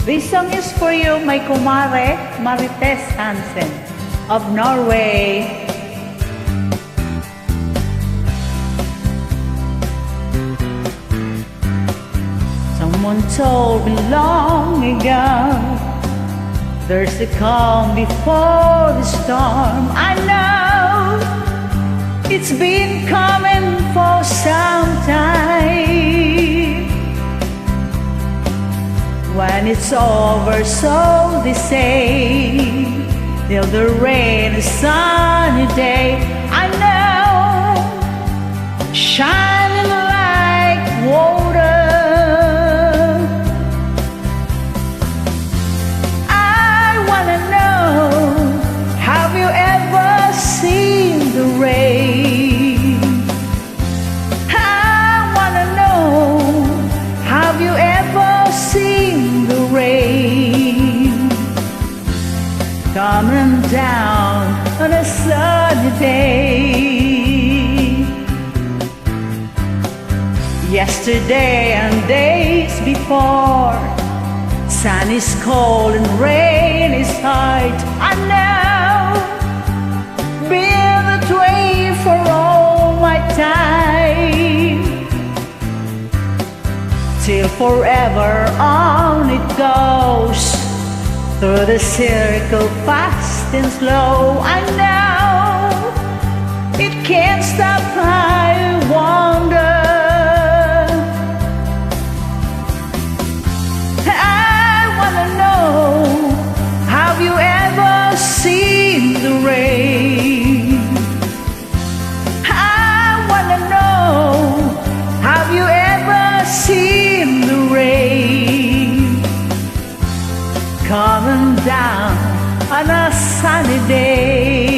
This song is for you, my kumare, Marites Hansen of Norway. Someone told me long ago, there's a calm before the storm. I know it's been coming for some time. When it's over, so they say, till the rain is sunny day. I know, shining like water. I wanna know, have you ever seen the rain? I wanna know, have you ever seen the rain coming down on a sunny day? Yesterday and days before, sun is cold and rain is hard. I know, been that way for all my time, till forever on it goes, through the circle fast and slow. I know, it can't stop, I wonder. I wanna know, have you ever seen the rain? I wanna know, have you ever seen the rain coming down on a sunny day?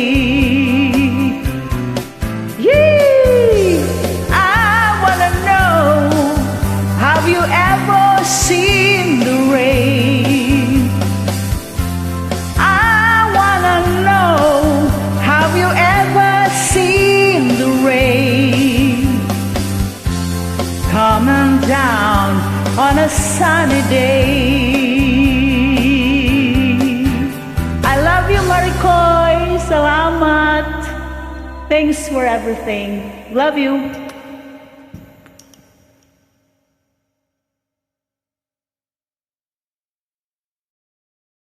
I wanna know, have you ever seen the rain? I wanna know, have you ever seen the rain coming down on a sunny day? I love you, Maricoy. Salamat. Thanks for everything. Love you.